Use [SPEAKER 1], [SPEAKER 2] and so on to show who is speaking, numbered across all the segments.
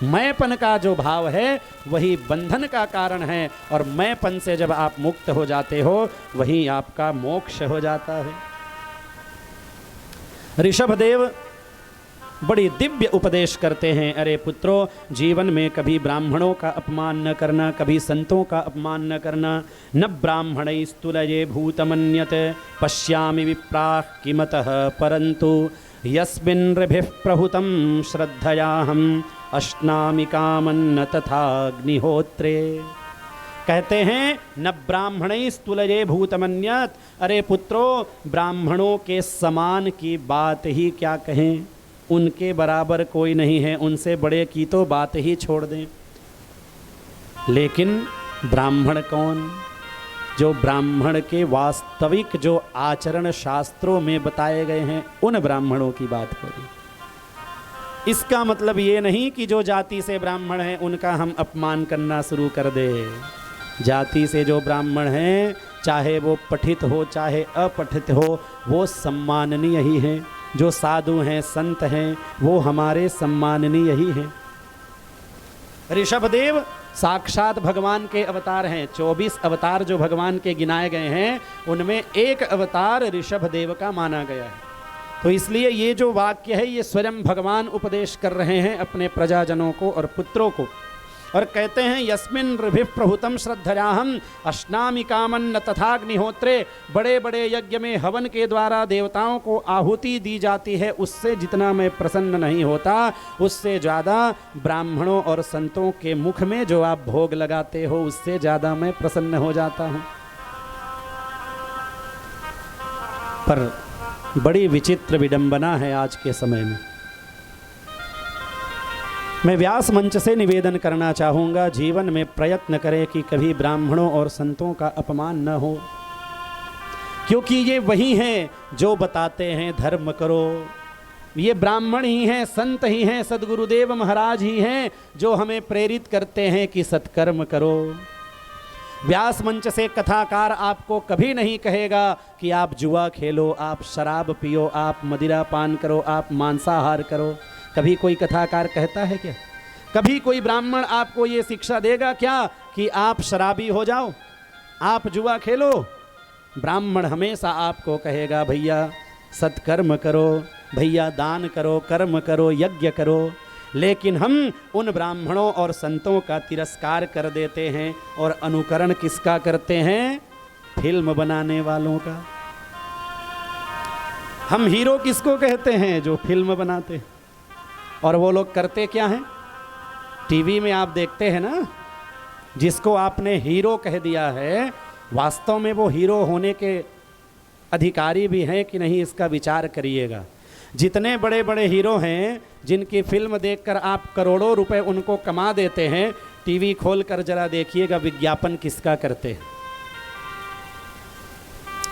[SPEAKER 1] मैंपन का जो भाव है वही बंधन का कारण है, और मैंपन से जब आप मुक्त हो जाते हो वही आपका मोक्ष हो जाता है। ऋषभदेव बड़ी दिव्य उपदेश करते हैं, अरे पुत्रो, जीवन में कभी ब्राह्मणों का अपमान न करना, कभी संतों का अपमान न करना। न ब्राह्मणैस्तुलये भूतमन्यत पश्यामि विप्राः किमतः परन्तु यस्मिन् ऋभिः प्रहुतं श्रद्धयाहम् अश्नामि कामन्न तथाग्निहोत्रे। कहते हैं न ब्राह्मणैस्तुलये भूतमन्यत, अरे पुत्रो, ब्राह्मणों के समान की बात ही क्या कहें, उनके बराबर कोई नहीं है, उनसे बड़े की तो बात ही छोड़ दें। लेकिन ब्राह्मण कौन? जो ब्राह्मण के वास्तविक जो आचरण शास्त्रों में बताए गए हैं, उन ब्राह्मणों की बात हो रही। इसका मतलब ये नहीं कि जो जाति से ब्राह्मण हैं उनका हम अपमान करना शुरू कर दे। जाति से जो ब्राह्मण हैं, चाहे वो पठित हो चाहे अपठित हो, वो सम्माननीय ही हैं। जो साधु हैं, संत हैं, वो हमारे सम्माननीय ही हैं। ऋषभदेव साक्षात भगवान के अवतार हैं। 24 अवतार जो भगवान के गिनाए गए हैं, उनमें एक अवतार ऋषभदेव का माना गया है। तो इसलिए ये जो वाक्य है, ये स्वयं भगवान उपदेश कर रहे हैं अपने प्रजाजनों को और पुत्रों को, और कहते हैं यस्मिन् ऋभिः प्रहुतं श्रद्धयाहम् अश्नामि कामन्न तथाग्निहोत्रे। बड़े बड़े यज्ञ में हवन के द्वारा देवताओं को आहुति दी जाती है, उससे जितना मैं प्रसन्न नहीं होता, उससे ज़्यादा ब्राह्मणों और संतों के मुख में जो आप भोग लगाते हो, उससे ज़्यादा मैं प्रसन्न हो जाता हूँ। पर बड़ी विचित्र विडंबना है आज के समय में। मैं व्यास मंच से निवेदन करना चाहूँगा, जीवन में प्रयत्न करें कि कभी ब्राह्मणों और संतों का अपमान न हो, क्योंकि ये वही हैं जो बताते हैं धर्म करो। ये ब्राह्मण ही हैं, संत ही हैं, सद्गुरुदेव महाराज ही हैं जो हमें प्रेरित करते हैं कि सत्कर्म करो। व्यास मंच से कथाकार आपको कभी नहीं कहेगा कि आप जुआ खेलो, आप शराब पियो, आप मदिरा पान करो, आप मांसाहार करो। कभी कोई कथाकार कहता है क्या? कभी कोई ब्राह्मण आपको ये शिक्षा देगा क्या कि आप शराबी हो जाओ, आप जुआ खेलो? ब्राह्मण हमेशा आपको कहेगा भैया सत्कर्म करो, भैया दान करो, कर्म करो, यज्ञ करो। लेकिन हम उन ब्राह्मणों और संतों का तिरस्कार कर देते हैं और अनुकरण किसका करते हैं? फिल्म बनाने वालों का। हम हीरो किसको कहते हैं? जो फिल्म बनाते हैं। और वो लोग करते क्या हैं? टीवी में आप देखते हैं ना, जिसको आपने हीरो कह दिया है, वास्तव में वो हीरो होने के अधिकारी भी हैं कि नहीं, इसका विचार करिएगा। जितने बड़े बड़े हीरो हैं जिनकी फिल्म देखकर आप करोड़ों रुपए उनको कमा देते हैं, टीवी खोल कर जरा देखिएगा विज्ञापन किसका करते हैं।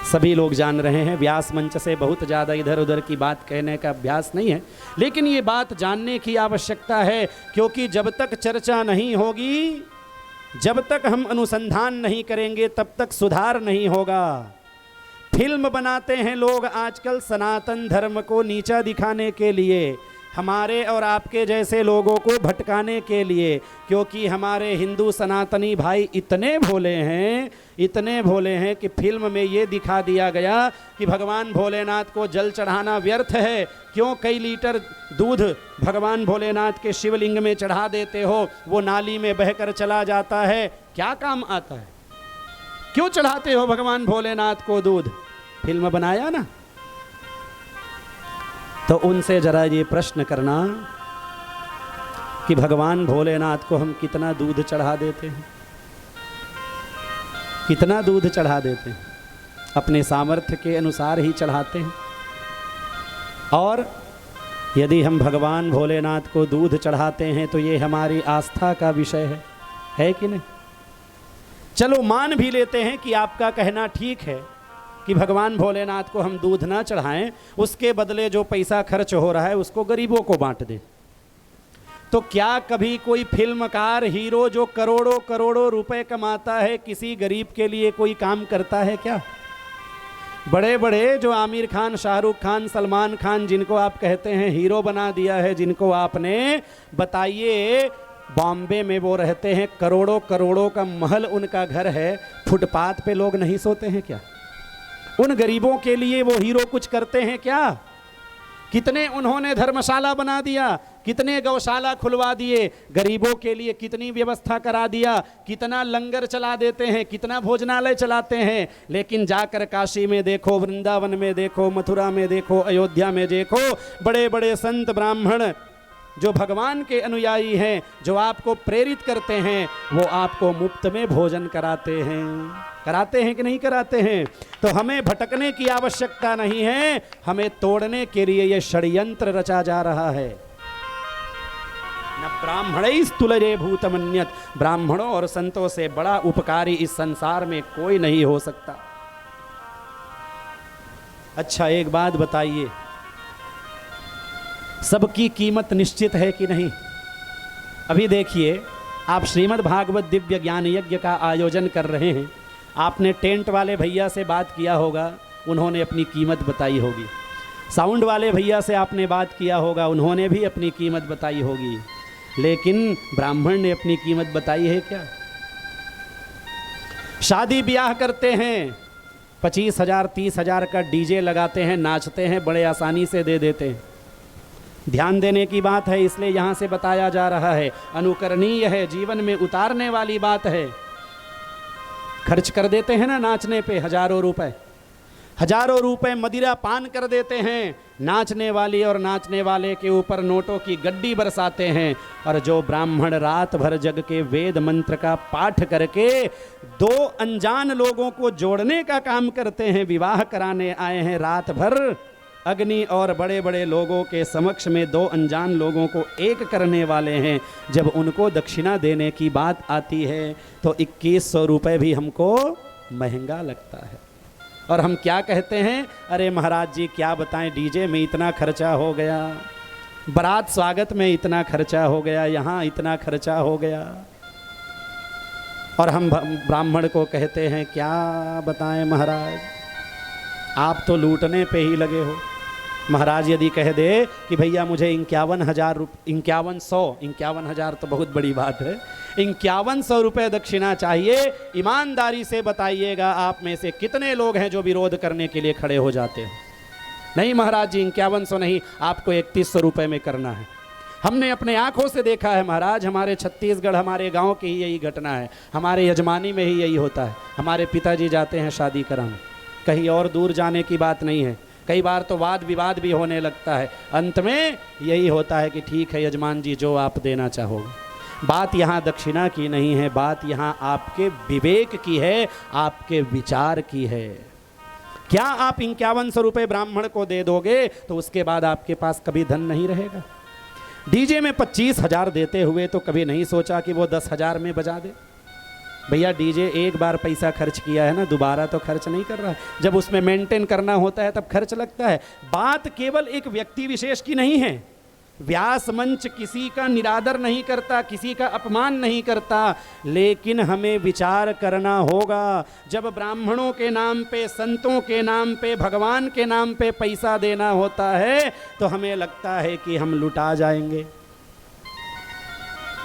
[SPEAKER 1] सभी लोग जान रहे हैं। व्यास मंच से बहुत ज़्यादा इधर उधर की बात कहने का अभ्यास नहीं है, लेकिन ये बात जानने की आवश्यकता है, क्योंकि जब तक चर्चा नहीं होगी, जब तक हम अनुसंधान नहीं करेंगे, तब तक सुधार नहीं होगा। फिल्म बनाते हैं लोग आजकल सनातन धर्म को नीचा दिखाने के लिए, हमारे और आपके जैसे लोगों को भटकाने के लिए, क्योंकि हमारे हिंदू सनातनी भाई इतने भोले हैं, इतने भोले हैं कि फिल्म में ये दिखा दिया गया कि भगवान भोलेनाथ को जल चढ़ाना व्यर्थ है। क्यों? कई लीटर दूध भगवान भोलेनाथ के शिवलिंग में चढ़ा देते हो, वो नाली में बहकर चला जाता है, क्या काम आता है? क्यों चढ़ाते हो भगवान भोलेनाथ को दूध? फिल्म बनाया ना। तो उनसे जरा ये प्रश्न करना कि भगवान भोलेनाथ को हम कितना दूध चढ़ा देते हैं, कितना दूध चढ़ा देते हैं? अपने सामर्थ्य के अनुसार ही चढ़ाते हैं। और यदि हम भगवान भोलेनाथ को दूध चढ़ाते हैं तो ये हमारी आस्था का विषय है कि नहीं? चलो मान भी लेते हैं कि आपका कहना ठीक है कि भगवान भोलेनाथ को हम दूध ना चढ़ाएं, उसके बदले जो पैसा खर्च हो रहा है उसको गरीबों को बांट दें। तो क्या कभी कोई फिल्मकार हीरो जो करोड़ों करोड़ों रुपए कमाता है, किसी गरीब के लिए कोई काम करता है क्या? बड़े बड़े जो आमिर खान, शाहरुख खान, सलमान खान, जिनको आप कहते हैं हीरो बना दिया है, जिनको आपने, बताइए बॉम्बे में वो रहते हैं, करोड़ों करोड़ों का महल उनका घर है, फुटपाथ पे लोग नहीं सोते हैं क्या? उन गरीबों के लिए वो हीरो कुछ करते हैं क्या? कितने उन्होंने धर्मशाला बना दिया, कितने गौशाला खुलवा दिए, गरीबों के लिए कितनी व्यवस्था करा दिया, कितना लंगर चला देते हैं, कितना भोजनालय चलाते हैं। लेकिन जाकर काशी में देखो, वृंदावन में देखो, मथुरा में देखो, अयोध्या में देखो, बड़े बड़े संत ब्राह्मण जो भगवान के अनुयायी हैं, जो आपको प्रेरित करते हैं, वो आपको मुफ्त में भोजन कराते हैं कि नहीं कराते हैं? तो हमें भटकने की आवश्यकता नहीं है, हमें तोड़ने के लिए ये षड्यंत्र रचा जा रहा है। न ब्राह्मणैस्तुल्ये भूतमन्यत्, ब्राह्मणों और संतों से बड़ा उपकारी इस संसार में कोई नहीं हो सकता। अच्छा एक बात बताइए, सबकी कीमत निश्चित है कि नहीं? अभी देखिए, आप श्रीमद् भागवत दिव्य ज्ञान यज्ञ का आयोजन कर रहे हैं, आपने टेंट वाले भैया से बात किया होगा, उन्होंने अपनी कीमत बताई होगी। साउंड वाले भैया से आपने बात किया होगा, उन्होंने भी अपनी कीमत बताई होगी। लेकिन ब्राह्मण ने अपनी कीमत बताई है क्या? शादी ब्याह करते हैं, 25,000 30,000 का डीजे लगाते हैं, नाचते हैं, बड़े आसानी से दे देते हैं। ध्यान देने की बात है, इसलिए यहाँ से बताया जा रहा है, अनुकरणीय है, जीवन में उतारने वाली बात है। खर्च कर देते हैं ना नाचने पे हजारों रुपए मदिरा पान कर देते हैं, नाचने वाली और नाचने वाले के ऊपर नोटों की गड्डी बरसाते हैं। और जो ब्राह्मण रात भर जग के वेद मंत्र का पाठ करके दो अनजान लोगों को जोड़ने का काम करते हैं, विवाह कराने आए हैं, रात भर अग्नि और बड़े बड़े लोगों के समक्ष में दो अनजान लोगों को एक करने वाले हैं, जब उनको दक्षिणा देने की बात आती है तो 2100 रुपये भी हमको महंगा लगता है। और हम क्या कहते हैं, अरे महाराज जी क्या बताएं, डीजे में इतना खर्चा हो गया, बारात स्वागत में इतना खर्चा हो गया, यहाँ इतना खर्चा हो गया। और हम ब्राह्मण को कहते हैं क्या बताएं महाराज, आप तो लूटने पे ही लगे हो। महाराज यदि कह दे कि भैया मुझे 51,000 तो बहुत बड़ी बात है, 5100 रुपये दक्षिणा चाहिए, ईमानदारी से बताइएगा आप में से कितने लोग हैं जो विरोध करने के लिए खड़े हो जाते हैं? नहीं महाराज जी 5100 नहीं, आपको 3100 रुपये में करना है। हमने अपने आंखों से देखा है महाराज, हमारे छत्तीसगढ़, हमारे गांव की ही यही घटना है, हमारे यजमानी में ही यही होता है। हमारे पिताजी जाते हैं शादी कराने, कहीं और दूर जाने की बात नहीं है। कई बार तो वाद विवाद भी होने लगता है, अंत में यही होता है कि ठीक है यजमान जी जो आप देना चाहोगे। बात यहाँ दक्षिणा की नहीं है, बात यहाँ आपके विवेक की है, आपके विचार की है। क्या आप 5100 रुपये ब्राह्मण को दे दोगे तो उसके बाद आपके पास कभी धन नहीं रहेगा? डीजे में 25,000 देते हुए तो कभी नहीं सोचा कि वो 10,000 में बजा दे? भैया डीजे एक बार पैसा खर्च किया है ना, दोबारा तो खर्च नहीं कर रहा है। जब उसमें मेंटेन करना होता है तब खर्च लगता है। बात केवल एक व्यक्ति विशेष की नहीं है। व्यास मंच किसी का निरादर नहीं करता, किसी का अपमान नहीं करता, लेकिन हमें विचार करना होगा। जब ब्राह्मणों के नाम पे, संतों के नाम पे, भगवान के नाम पे पैसा देना होता है तो हमें लगता है कि हम लुटा जाएंगे।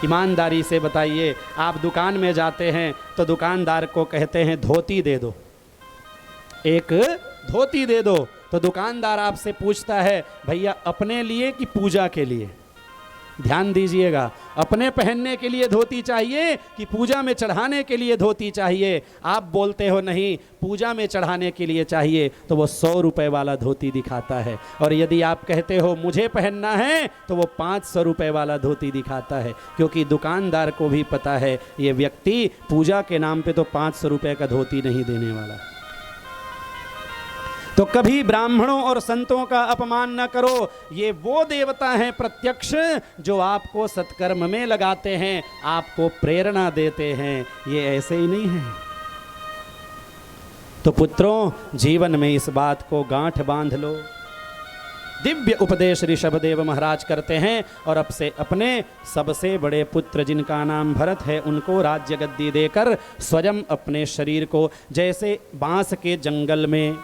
[SPEAKER 1] ईमानदारी से बताइए, आप दुकान में जाते हैं तो दुकानदार को कहते हैं धोती दे दो, एक धोती दे दो, तो दुकानदार आपसे पूछता है भैया अपने लिए कि पूजा के लिए? ध्यान दीजिएगा, अपने पहनने के लिए धोती चाहिए कि पूजा में चढ़ाने के लिए धोती चाहिए? आप बोलते हो नहीं, पूजा में चढ़ाने के लिए चाहिए, तो वो 100 रुपये वाला धोती दिखाता है। और यदि आप कहते हो मुझे पहनना है तो वो 500 रुपये वाला धोती दिखाता है, क्योंकि दुकानदार को भी पता है ये व्यक्ति पूजा के नाम पे तो 500 रुपये का धोती नहीं देने वाला। तो कभी ब्राह्मणों और संतों का अपमान न करो। ये वो देवता हैं प्रत्यक्ष जो आपको सत्कर्म में लगाते हैं, आपको प्रेरणा देते हैं, ये ऐसे ही नहीं है। तो पुत्रों, जीवन में इस बात को गांठ बांध लो। दिव्य उपदेश ऋषभदेव महाराज करते हैं और अब से अपने सबसे बड़े पुत्र जिनका नाम भरत है उनको राज्य गद्दी देकर स्वयं अपने शरीर को, जैसे बांस के जंगल में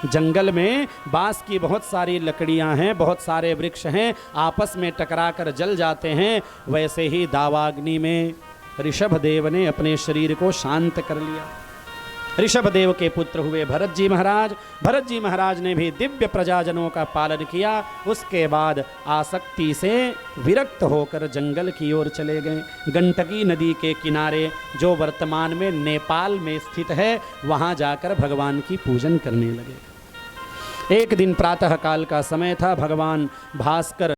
[SPEAKER 1] जंगल में बांस की बहुत सारी लकड़ियां हैं, बहुत सारे वृक्ष हैं, आपस में टकराकर जल जाते हैं। वैसे ही दावाग्नि में ऋषभदेव ने अपने शरीर को शांत कर लिया। ऋषभदेव के पुत्र हुए भरत जी महाराज। भरत जी महाराज ने भी दिव्य प्रजाजनों का पालन किया। उसके बाद आसक्ति से विरक्त होकर जंगल की ओर चले गए। गंडकी नदी के किनारे, जो वर्तमान में नेपाल में स्थित है, वहाँ जाकर भगवान की पूजन करने लगे। एक दिन प्रातः काल का समय था। भगवान भास्कर